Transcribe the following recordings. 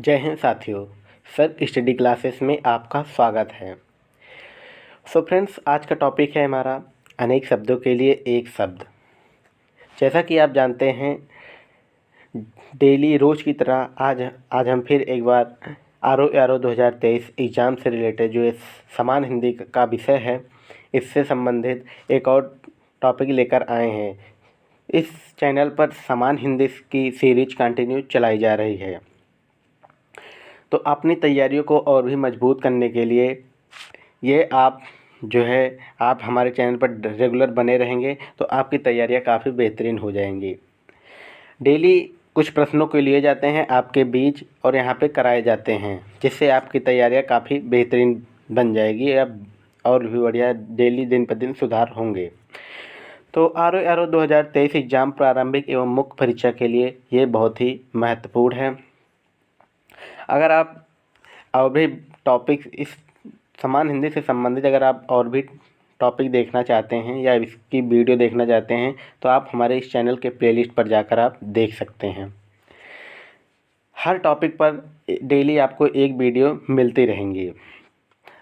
जय हिंद साथियों। Sir study classes में आपका स्वागत है। सो फ्रेंड्स, आज का टॉपिक है हमारा अनेक शब्दों के लिए एक शब्द। जैसा कि आप जानते हैं, डेली रोज़ की तरह आज हम फिर एक बार आर ओ 2023 एग्ज़ाम से रिलेटेड जो इस समान हिंदी का विषय है, इससे संबंधित एक और टॉपिक लेकर आए हैं। इस चैनल पर समान हिंदी की सीरीज कंटिन्यू चलाई जा रही है। तो अपनी तैयारियों को और भी मजबूत करने के लिए ये आप हमारे चैनल पर रेगुलर बने रहेंगे तो आपकी तैयारियां काफ़ी बेहतरीन हो जाएंगी। डेली कुछ प्रश्नों को लिए जाते हैं आपके बीच और यहाँ पे कराए जाते हैं, जिससे आपकी तैयारियां काफ़ी बेहतरीन बन जाएगी और भी बढ़िया डेली दिन पर दिन सुधार होंगे। तो आर ओ 2023 एग्ज़ाम प्रारंभिक एवं मुख्य परीक्षा के लिए ये बहुत ही महत्वपूर्ण है। अगर आप और भी टॉपिक इस समान हिंदी से संबंधित अगर आप और भी टॉपिक देखना चाहते हैं या इसकी वीडियो देखना चाहते हैं तो आप हमारे इस चैनल के प्लेलिस्ट पर जाकर आप देख सकते हैं। हर टॉपिक पर डेली आपको एक वीडियो मिलती रहेंगी।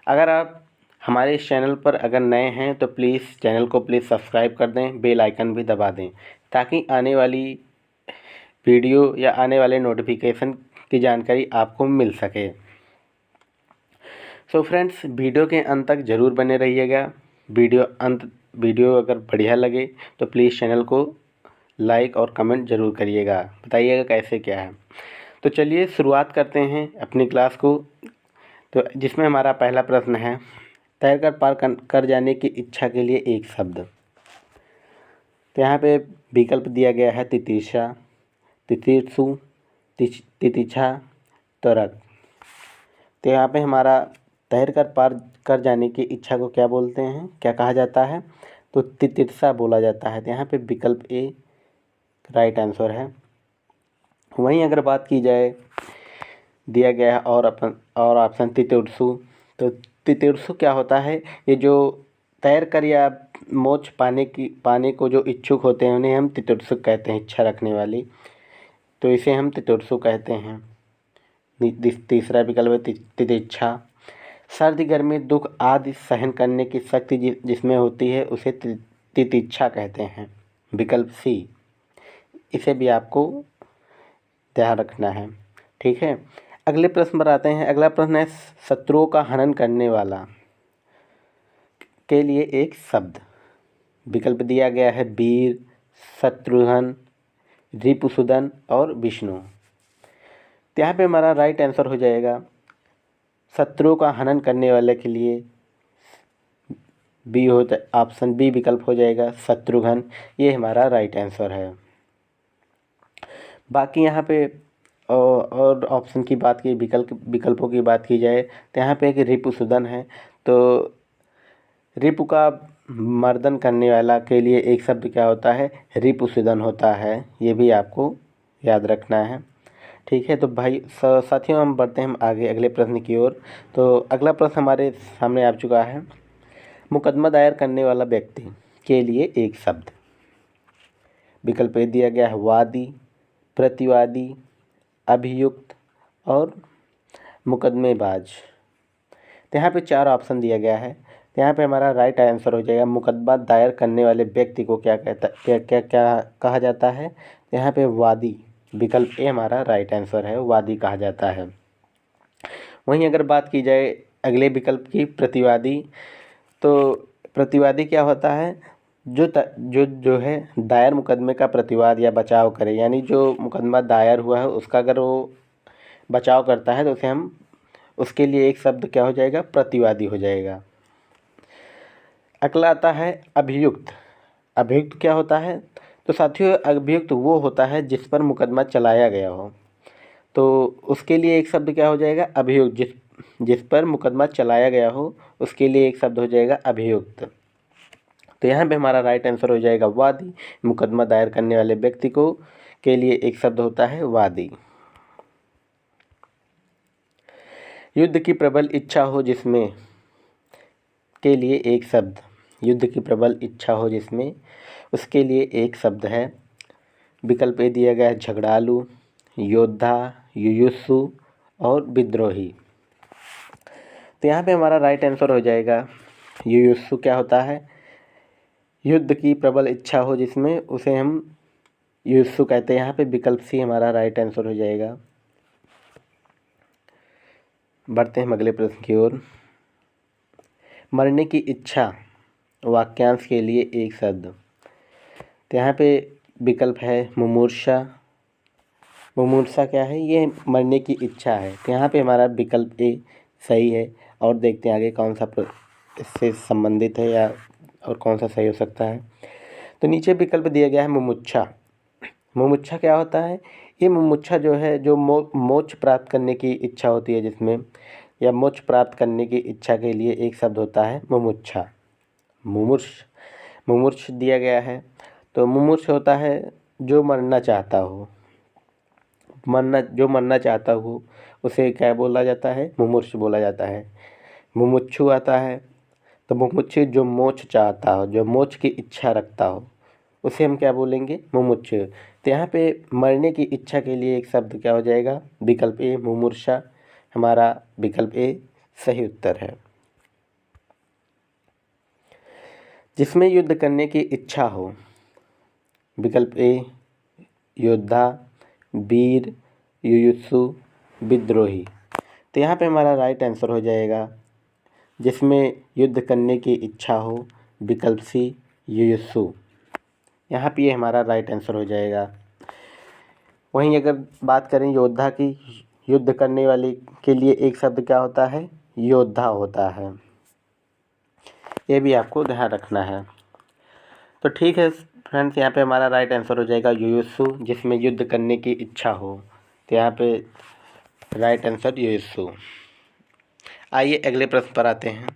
अगर आप हमारे इस चैनल पर अगर नए हैं तो प्लीज़ चैनल को सब्सक्राइब कर दें, बेल आइकन भी दबा दें, ताकि आने वाली वीडियो या आने वाले नोटिफिकेशन की जानकारी आपको मिल सके। सो फ्रेंड्स, वीडियो के अंत तक ज़रूर बने रहिएगा। वीडियो अगर बढ़िया लगे तो प्लीज़ चैनल को लाइक और कमेंट ज़रूर करिएगा, बताइएगा कैसे क्या है। तो चलिए शुरुआत करते हैं अपनी क्लास को। तो जिसमें हमारा पहला प्रश्न है, तैरकर पार कर जाने की इच्छा के लिए एक शब्द। तो यहाँ पे विकल्प दिया गया है तितीक्षा, तितीर्षु, तितिक्षा, त्वरक। तो यहाँ पे हमारा तैरकर पार कर जाने की इच्छा को क्या बोलते हैं, क्या कहा जाता है? तो तितिक्षा बोला जाता है। तो यहाँ पे विकल्प ए राइट आंसर है। वहीं अगर बात की जाए, दिया गया है और ऑप्शन तितीर्षु। तो तितीर्षु क्या होता है? ये जो तैर कर या मोक्ष पाने को जो इच्छुक होते हैं उन्हें हम तितीर्षुक कहते हैं, इच्छा रखने वाली। तो इसे हम तितीर्षुक कहते हैं। तीसरा विकल्प है तितिक्षा। सर्दी गर्मी दुख आदि सहन करने की शक्ति जिसमें होती है उसे तितिक्षा कहते हैं। विकल्प सी, इसे भी आपको ध्यान रखना है, ठीक है। अगले प्रश्न पर आते हैं। अगला प्रश्न है, शत्रुओं का हनन करने वाला के लिए एक शब्द। विकल्प दिया गया है वीर, शत्रुघ्न, रिपुसूदन और विष्णु। यहाँ पे हमारा राइट आंसर हो जाएगा शत्रुओं का हनन करने वाले के लिए ऑप्शन बी विकल्प हो जाएगा शत्रुघ्न। ये हमारा राइट आंसर है। बाकी यहाँ पे और ऑप्शन की बात की, विकल्पों की बात की जाए तो यहाँ पे एक रिपुसूदन है। तो रिपु का मर्दन करने वाला के लिए एक शब्द क्या होता है? रिपुसूदन होता है। ये भी आपको याद रखना है, ठीक है। तो भाई साथियों, हम बढ़ते हैं आगे अगले प्रश्न की ओर। तो अगला प्रश्न हमारे सामने आ चुका है। मुकदमा दायर करने वाला व्यक्ति के लिए एक शब्द। विकल्प ए दिया गया है वादी, प्रतिवादी, अभियुक्त और मुकदमेबाज। तो यहाँ पे 4 ऑप्शन दिया गया है। तो यहाँ पे हमारा राइट आंसर हो जाएगा मुकदमा दायर करने वाले व्यक्ति को क्या कहा जाता है? यहाँ पे वादी। विकल्प ए हमारा राइट आंसर है, वादी कहा जाता है। वहीं अगर बात की जाए अगले विकल्प की, प्रतिवादी। तो प्रतिवादी क्या होता है? जो है दायर मुकदमे का प्रतिवाद या बचाव करे, यानी जो मुकदमा दायर हुआ है उसका अगर वो बचाव करता है तो उसके लिए एक शब्द क्या हो जाएगा? प्रतिवादी हो जाएगा। अगला आता है अभियुक्त। अभियुक्त क्या होता है? तो साथियों, अभियुक्त वो होता है जिस पर मुकदमा चलाया गया हो। तो उसके लिए एक शब्द क्या हो जाएगा? अभियुक्त। जिस पर मुकदमा चलाया गया हो उसके लिए एक शब्द हो जाएगा अभियुक्त। तो यहाँ पे हमारा राइट आंसर हो जाएगा वादी। मुकदमा दायर करने वाले व्यक्ति को के लिए एक शब्द होता है वादी। युद्ध की प्रबल इच्छा हो जिसमें के लिए एक शब्द। युद्ध की प्रबल इच्छा हो जिसमें, उसके लिए एक शब्द है। विकल्प ए दिया गया है झगड़ालू, योद्धा, युयुत्सु और विद्रोही। तो यहाँ पे हमारा राइट आंसर हो जाएगा युयुत्सु। क्या होता है? युद्ध की प्रबल इच्छा हो जिसमें, उसे हम युयुत्सु कहते हैं। यहाँ पे विकल्प सी हमारा राइट आंसर हो जाएगा। बढ़ते हैं हम अगले प्रश्न की ओर। मरने की इच्छा वाक्यांश के लिए एक शब्द। तो यहाँ पे विकल्प है मुमूर्षा। मुमूर्षा क्या है? ये मरने की इच्छा है। तो यहाँ पे हमारा विकल्प ए सही है। और देखते हैं आगे कौन सा इससे संबंधित है या और कौन सा सही हो सकता है। तो नीचे विकल्प दिया गया है मुमुक्षा। मुमुक्षा क्या होता है? ये मुमुक्षा जो है, जो मोक्ष प्राप्त करने की इच्छा होती है जिसमें, या मोक्ष प्राप्त करने की इच्छा के लिए एक शब्द होता है मुमुक्षा। मुमूर्ष दिया गया है। तो मुमूर्ष होता है जो मरना चाहता हो। जो मरना चाहता हो उसे क्या बोला जाता है? मुमूर्ष बोला जाता है। मुमुक्षु आता है। तो मुमुक्षु जो मोक्ष चाहता हो, जो मोक्ष की इच्छा रखता हो, उसे हम क्या बोलेंगे? मुमुक्षु। तो यहाँ पे मरने की इच्छा के लिए एक शब्द क्या हो जाएगा? विकल्प ए मुमूर्षा। हमारा विकल्प ए सही उत्तर है। जिसमें युद्ध करने की इच्छा हो। विकल्प ए योद्धा, वीर, युयुत्सु, विद्रोही। तो यहाँ पे हमारा राइट आंसर हो जाएगा जिसमें युद्ध करने की इच्छा हो, विकल्प सी युयुत्सु। यहाँ पे ये हमारा राइट आंसर हो जाएगा। वहीं अगर बात करें योद्धा की, युद्ध करने वाले के लिए एक शब्द क्या होता है? योद्धा होता है। ये भी आपको ध्यान रखना है। तो ठीक है फ्रेंड्स, यहाँ पे हमारा राइट आंसर हो जाएगा युयुत्सु, जिसमें युद्ध करने की इच्छा हो। तो यहाँ पे राइट आंसर युयुत्सु। आइए अगले प्रश्न पर आते हैं।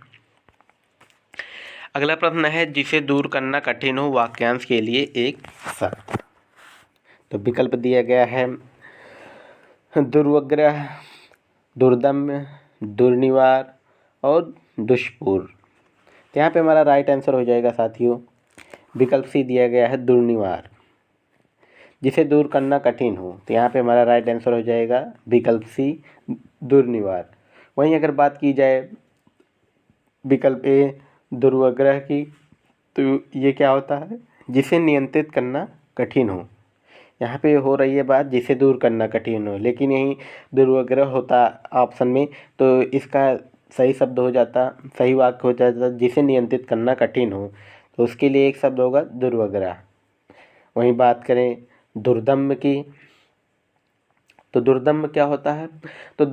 अगला प्रश्न है जिसे दूर करना कठिन हो वाक्यांश के लिए एक शब्द। तो विकल्प दिया गया है दुर्वग्रह, दुर्दम्य, दुर्निवार और दुष्पूर। तो यहाँ पे हमारा राइट आंसर हो जाएगा साथियों, विकल्प सी दिया गया है दुर्निवार, जिसे दूर करना कठिन हो। तो यहाँ पे हमारा राइट आंसर हो जाएगा विकल्प सी दुर्निवार। वहीं अगर बात की जाए विकल्प ए दुर्वग्रह की, तो ये क्या होता है? जिसे नियंत्रित करना कठिन हो। यहाँ पे हो रही है बात जिसे दूर करना कठिन हो, लेकिन यहीं दुर्वग्रह होता ऑप्शन में, तो इसका सही शब्द हो जाता, सही वाक्य हो जाता जिसे नियंत्रित करना कठिन हो। तो उसके लिए एक शब्द होगा दुर्वग्रह। वहीं बात करें दुर्दम्य की, तो दुर्दम्य क्या होता है? तो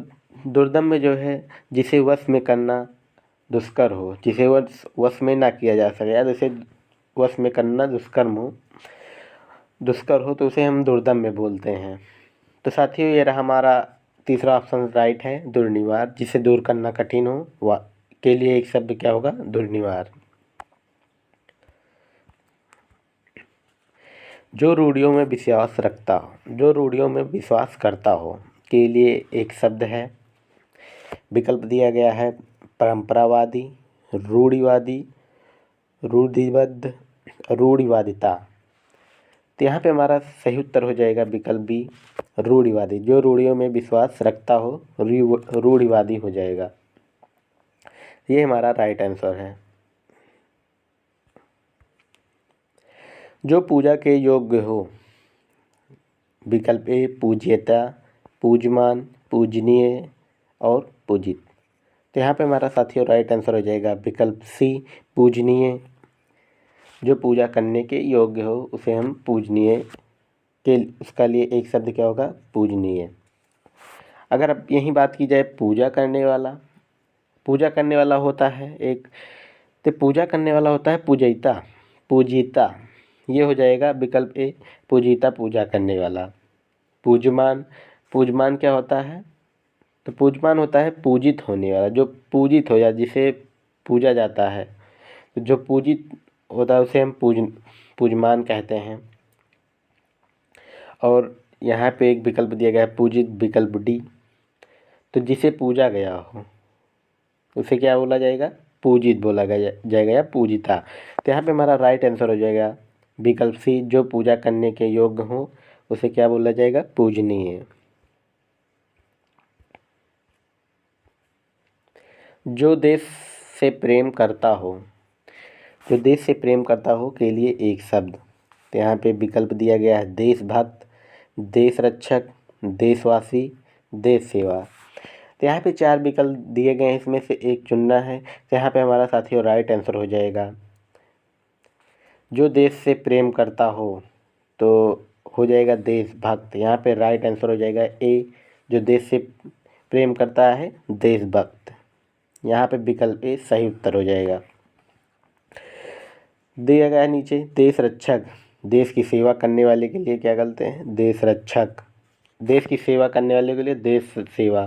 दुर्दम्य जो है जिसे वश में करना दुष्कर हो, जिसे वश में ना किया जा सके, या जैसे वश में करना दुष्कर्म हो, दुष्कर हो, तो उसे हम दुर्दम्य बोलते हैं। तो साथियों ये रहा हमारा तीसरा ऑप्शन राइट है, दुर्निवार, जिसे दूर करना कठिन हो के लिए एक शब्द क्या होगा? दुर्निवार। जो रूढ़ियों में विश्वास रखता हो, जो रूढ़ियों में विश्वास करता हो के लिए एक शब्द है। विकल्प दिया गया है परंपरावादी, रूढ़िवादी, रूढ़िबद्ध, रूढ़िवादिता। तो यहाँ पे हमारा सही उत्तर हो जाएगा विकल्प बी रूढ़िवादी। जो रूढ़ियों में विश्वास रखता हो रूढ़िवादी हो जाएगा। ये हमारा राइट आंसर है। जो पूजा के योग्य हो। विकल्प ए पूज्यता, पूजमान, पूजनीय और पूजित। तो यहाँ पे हमारा साथियों राइट आंसर हो जाएगा विकल्प सी पूजनीय। जो पूजा करने के योग्य हो उसे हम पूजनीय के, उसका लिए एक शब्द क्या होगा? पूजनीय। अगर अब यहीं बात की जाए पूजा करने वाला, पूजा करने वाला होता है एक, तो पूजा करने वाला होता है पूजिता, पूजिता। ये हो जाएगा विकल्प ए पूजिता, पूजा करने वाला। पूजमान, पूजमान क्या होता है? तो पूजमान होता है पूजित होने वाला, जो पूजित हो जाए, जिसे पूजा जाता है। तो जो पूजित होता है उसे हम पूजमान कहते हैं। और यहाँ पे एक विकल्प दिया गया है पूजित, विकल्प डी। तो जिसे पूजा गया हो उसे क्या बोला जाएगा? पूजित बोला जाएगा या पूजिता। तो यहाँ पे हमारा राइट आंसर हो जाएगा विकल्प सी। जो पूजा करने के योग्य हो उसे क्या बोला जाएगा? पूजनीय। जो देश से प्रेम करता हो, जो देश से प्रेम करता हो के लिए एक शब्द। तो यहाँ पे विकल्प दिया गया है देशभक्त, देश रक्षक, देशवासी, देश सेवा। तो यहाँ पे 4 विकल्प दिए गए हैं, इसमें से एक चुनना है। तो यहाँ पे हमारा साथियों राइट आंसर हो जाएगा जो देश से प्रेम करता हो, तो हो जाएगा देशभक्त। यहाँ पे राइट आंसर हो जाएगा ए, जो देश से प्रेम करता है देशभक्त। यहाँ पे विकल्प ए सही उत्तर हो जाएगा। दिया गया है नीचे देश रक्षक, देश की सेवा करने वाले के लिए क्या करते हैं देश रक्षक, देश की सेवा करने वाले के लिए देश सेवा।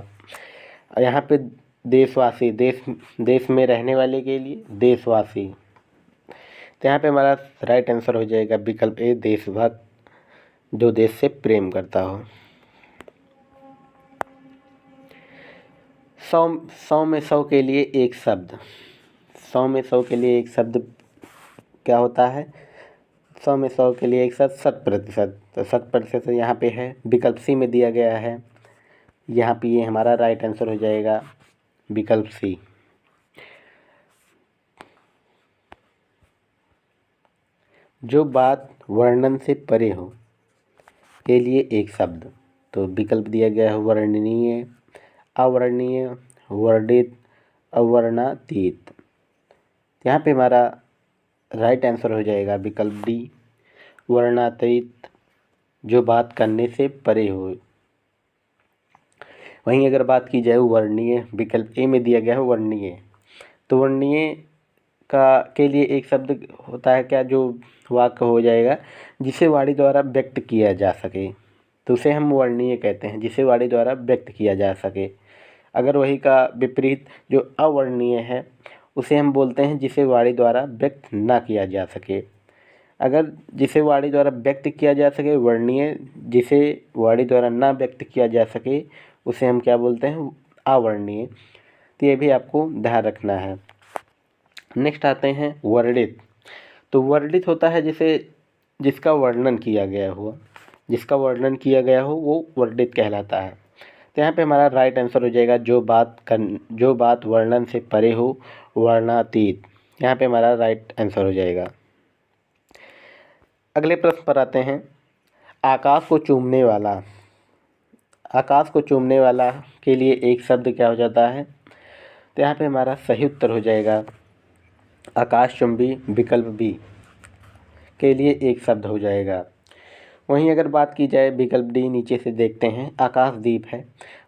और यहाँ पे देशवासी, देश में रहने वाले के लिए देशवासी। तो यहाँ पे हमारा राइट आंसर हो जाएगा विकल्प ए देशभक्त, जो देश से प्रेम करता हो। 100 में 100 के लिए एक शब्द। 100 में 100 के लिए एक शब्द क्या होता है? 100 में 100 के लिए एक शब्द 100%। तो 100% यहाँ पे है, विकल्प सी में दिया गया है। यहाँ पे ये हमारा राइट आंसर हो जाएगा विकल्प सी। जो बात वर्णन से परे हो के लिए एक शब्द। तो विकल्प दिया गया है वर्णनीय, अवर्णनीय, वर्णित, अवर्णातीत। यहाँ पे हमारा राइट आंसर हो जाएगा विकल्प डी वर्णातीत, जो बात करने से परे हो। वहीं अगर बात की जाए वर्णनीय, विकल्प ए में दिया गया है वर्णनीय। तो वर्णनीय का के लिए एक शब्द होता है क्या, जो वाक्य हो जाएगा जिसे वाणी द्वारा व्यक्त किया जा सके, तो उसे हम वर्णनीय कहते हैं, जिसे वाणी द्वारा व्यक्त किया जा सके। अगर वही का विपरीत जो अवर्णनीय है, उसे हम बोलते हैं जिसे वाणी द्वारा व्यक्त ना किया जा सके। अगर जिसे वाणी द्वारा व्यक्त किया जा सके वर्णनीय, जिसे वाणी द्वारा ना व्यक्त किया जा सके उसे हम क्या बोलते हैं अवर्णनीय। तो ये भी आपको ध्यान रखना है। नेक्स्ट आते हैं वर्णित। तो वर्णित होता है जिसका वर्णन किया गया हो, जिसका वर्णन किया गया हो वो वर्णित कहलाता है। तो यहाँ पे हमारा राइट आंसर हो जाएगा जो बात वर्णन से परे हो वर्णातीत। यहाँ पे हमारा राइट आंसर हो जाएगा। अगले प्रश्न पर आते हैं आकाश को चूमने वाला। आकाश को चूमने वाला के लिए एक शब्द क्या हो जाता है? तो यहाँ पे हमारा सही उत्तर हो जाएगा आकाशचुंबी, विकल्प बी के लिए एक शब्द हो जाएगा। वहीं अगर बात की जाए विकल्प डी नीचे से देखते हैं आकाशदीप है।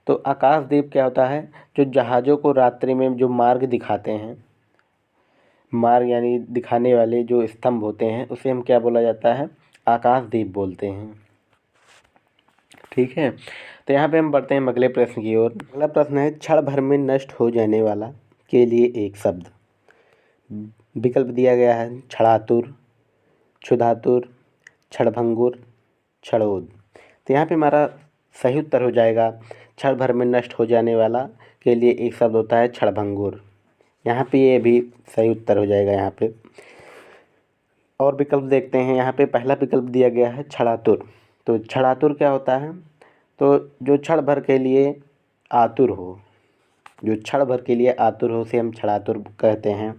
तो आकाशदीप क्या होता है? जो जहाज़ों को रात्रि में जो मार्ग दिखाते हैं, मार्ग यानी दिखाने वाले जो स्तंभ होते हैं, उसे हम क्या बोला जाता है? आकाशदीप बोलते हैं। ठीक है, तो यहाँ पे हम बढ़ते हैं अगले प्रश्न की ओर। अगला प्रश्न है क्षण भर में नष्ट हो जाने वाला के लिए एक शब्द। विकल्प दिया गया है क्षणातुर, क्षुधातुर, क्षणभंगुर, क्षणोद। तो यहाँ पे हमारा सही उत्तर हो जाएगा क्षण भर में नष्ट हो जाने वाला के लिए एक शब्द होता है क्षणभंगुर। यहाँ पे ये भी सही उत्तर हो जाएगा यहाँ पे। और विकल्प देखते हैं। यहाँ पे पहला विकल्प दिया गया है क्षणातुर। तो क्षणातुर क्या होता है? तो जो क्षण भर के लिए आतुर हो, जो क्षण भर के लिए आतुर हो उसे हम क्षणातुर कहते हैं।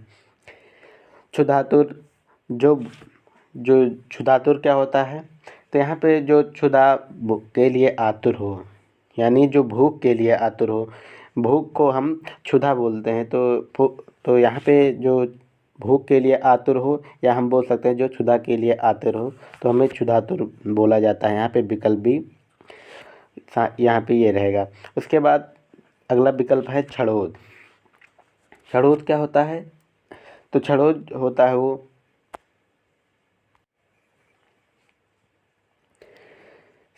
क्षुधातुर, जो जो क्षुधातुर क्या होता है? तो यहाँ पे जो क्षुधा के लिए आतुर हो, यानी जो भूख के लिए आतुर हो, भूख को हम क्षुधा बोलते हैं। तो यहाँ पे जो भूख के लिए आतुर हो, या हम बोल सकते हैं जो क्षुधा के लिए आतुर हो, तो हमें क्षुधातुर बोला जाता है। यहाँ पे विकल्प भी यहाँ पे ये रहेगा। उसके बाद अगला विकल्प है क्षणोद। क्षणोद क्या होता है? तो क्षणोद होता है वो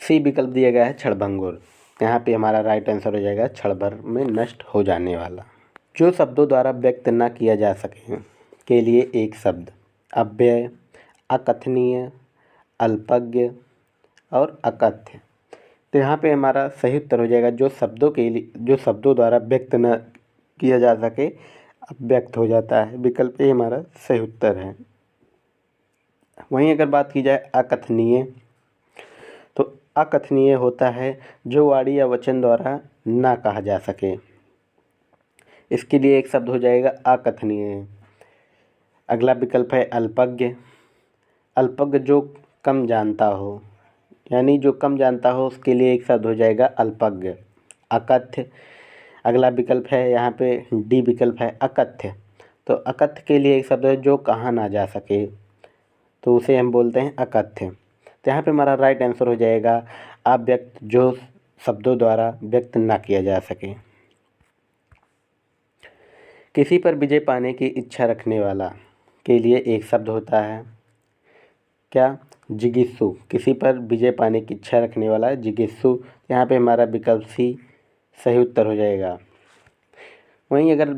सी विकल्प दिया गया है क्षणभंगुर। यहाँ पे हमारा राइट आंसर हो जाएगा क्षण भर में नष्ट हो जाने वाला। जो शब्दों द्वारा व्यक्त न किया जा सके के लिए एक शब्द। अव्यय, अकथनीय, अल्पज्ञ और अकथ्य। तो यहाँ पे हमारा सही उत्तर हो जाएगा जो शब्दों द्वारा व्यक्त न किया जा सके अव्यक्त हो जाता है। विकल्प ए हमारा सही उत्तर है। वहीं अगर बात की जाए अकथनीय, तो अकथनीय होता है जो वाणी या वचन द्वारा ना कहा जा सके। इसके लिए एक शब्द हो जाएगा अकथनीय। अगला विकल्प है अल्पज्ञ। अल्पज्ञ जो कम जानता हो, यानी जो कम जानता हो, उसके लिए एक शब्द हो जाएगा अल्पज्ञ। अकथ्य अगला विकल्प है, यहाँ पे डी विकल्प है अकथ्य। तो अकथ्य के लिए एक शब्द है जो कहा ना जा सके, तो उसे हम बोलते हैं अकथ्य। तो यहाँ पे हमारा राइट आंसर हो जाएगा अव्यक्त, जो शब्दों द्वारा व्यक्त ना किया जा सके। किसी पर विजय पाने की इच्छा रखने वाला के लिए एक शब्द होता है क्या? जिगीषु। किसी पर विजय पाने की इच्छा रखने वाला जिगीषु। यहाँ पे हमारा विकल्प सी सही उत्तर हो जाएगा। वहीं अगर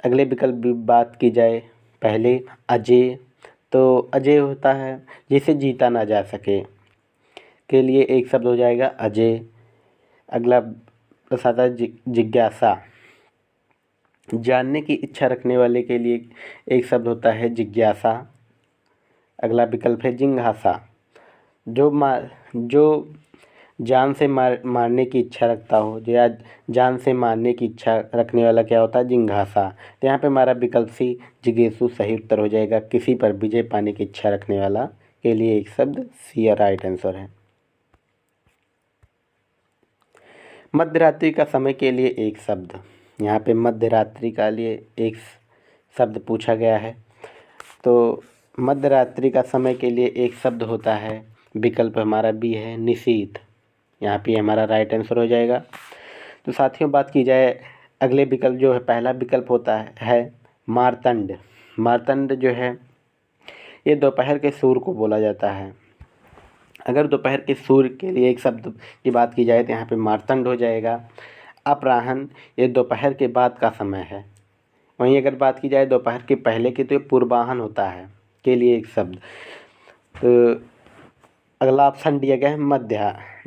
अगले विकल्प की बात की जाए, पहले अजेय, तो अजेय होता है जिसे जीता ना जा सके, के लिए एक शब्द हो जाएगा अजेय। अगला आता है जिज्ञासा। जानने की इच्छा रखने वाले के लिए एक शब्द होता है जिज्ञासा। अगला विकल्प है जिंघासा। जो जान से मारने की इच्छा रखता हो, या जान से मारने की इच्छा रखने वाला क्या होता है? जिंघासा। तो यहाँ पे हमारा विकल्प सी जिगीषु सही उत्तर हो जाएगा। किसी पर विजय पाने की इच्छा रखने वाला के लिए एक शब्द सी राइट आंसर है। मध्यरात्रि का समय के लिए एक शब्द। यहाँ पे मध्यरात्रि का लिए एक शब्द पूछा गया है। तो मध्यरात्रि का समय के लिए एक शब्द होता है, विकल्प हमारा बी है निशीथ। यहाँ पे हमारा राइट आंसर हो जाएगा। तो साथियों, बात की जाए अगले विकल्प, जो है पहला विकल्प होता है मार्तंड। मार्तंड जो है ये दोपहर के सूर्य को बोला जाता है। अगर दोपहर के सूर्य के लिए एक शब्द की बात की जाए तो यहाँ पे मार्तंड हो जाएगा। अपराह्न ये दोपहर के बाद का समय है। वहीं अगर बात की जाए दोपहर के पहले की, तो ये पूर्वाह्न होता है, के लिए एक शब्द। तो अगला ऑप्शन दिया गया है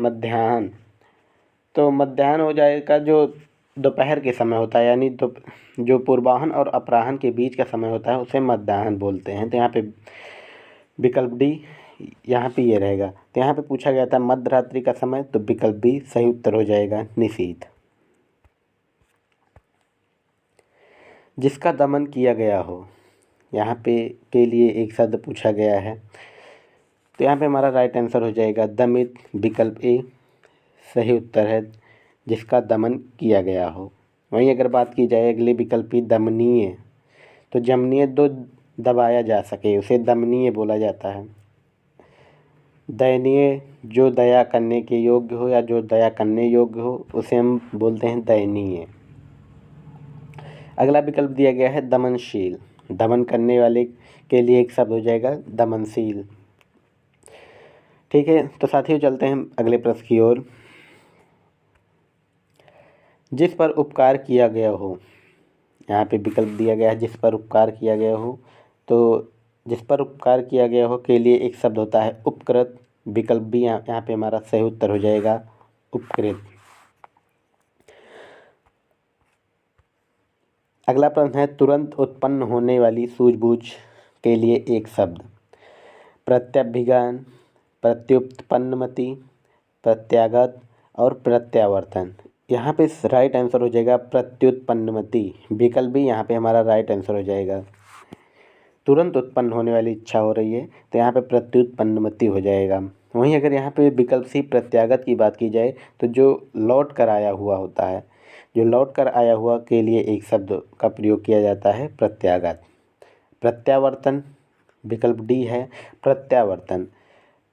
मध्याह्न। तो मध्याह्न हो जाएगा जो दोपहर के समय होता है, यानी जो पूर्वाह्न और अपराह्न के बीच का समय होता है उसे मध्याह्न बोलते हैं। तो यहाँ पे विकल्प डी यहाँ पे ये रहेगा। तो यहाँ पे पूछा गया था मध्यरात्रि का समय, तो विकल्प बी सही उत्तर हो जाएगा निशीथ। जिसका दमन किया गया हो, यहाँ पे के लिए एक शब्द पूछा गया है। तो यहाँ पे हमारा राइट आंसर हो जाएगा दमित। विकल्प ए सही उत्तर है, जिसका दमन किया गया हो। वहीं अगर बात की जाए अगले विकल्प की दमनीय, तो जमनीय दो दबाया जा सके उसे दमनीय बोला जाता है। दयनीय जो दया करने के योग्य हो या जो दया करने योग्य हो उसे हम बोलते हैं दयनीय। अगला विकल्प दिया गया है दमनशील। दमन करने वाले के लिए एक शब्द हो जाएगा दमनशील। ठीक है, तो साथियों चलते हैं अगले प्रश्न की ओर। जिस पर उपकार किया गया हो, यहाँ पे विकल्प दिया गया है जिस पर उपकार किया गया हो। तो जिस पर उपकार किया गया हो के लिए एक शब्द होता है उपकृत। विकल्प बी यहाँ पे हमारा सही उत्तर हो जाएगा उपकृत। अगला प्रश्न है तुरंत उत्पन्न होने वाली सूझबूझ के लिए एक शब्द। प्रत्यभिज्ञान, प्रत्युत्पन्नमति, प्रत्यागत और प्रत्यावर्तन। यहाँ पे राइट आंसर हो जाएगा प्रत्युत्पन्नमति। विकल्प भी यहाँ पे हमारा राइट आंसर हो जाएगा। तुरंत उत्पन्न होने वाली इच्छा हो रही है तो यहाँ पे प्रत्युत्पन्नमति हो जाएगा। वहीं अगर यहाँ पे विकल्प सी प्रत्यागत की बात की जाए तो जो लौट कर आया हुआ होता है, जो लौट कर आया हुआ के लिए एक शब्द का प्रयोग किया जाता है प्रत्यागत। प्रत्यावर्तन विकल्प डी है प्रत्यावर्तन।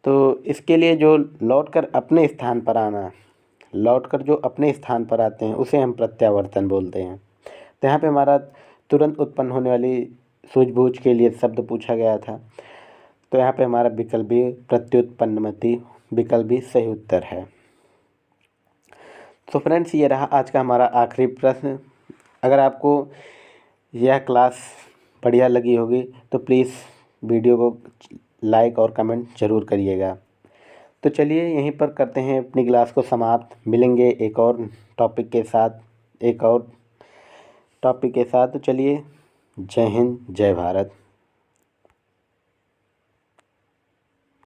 तो इसके लिए जो लौट कर अपने स्थान पर आना, लौट कर जो अपने स्थान पर आते हैं उसे हम प्रत्यावर्तन बोलते हैं। तो यहाँ पे हमारा तुरंत उत्पन्न होने वाली सूझबूझ के लिए शब्द पूछा गया था। तो यहाँ पे हमारा विकल्प भी प्रत्युत्पन्नमति, विकल्प भी सही उत्तर है। तो फ्रेंड्स, ये रहा आज का हमारा आखिरी प्रश्न। अगर आपको यह क्लास बढ़िया लगी होगी तो प्लीज़ वीडियो को लाइक और कमेंट ज़रूर करिएगा। तो चलिए यहीं पर करते हैं अपनी क्लास को समाप्त। मिलेंगे एक और टॉपिक के साथ। तो चलिए, जय हिंद, जय भारत।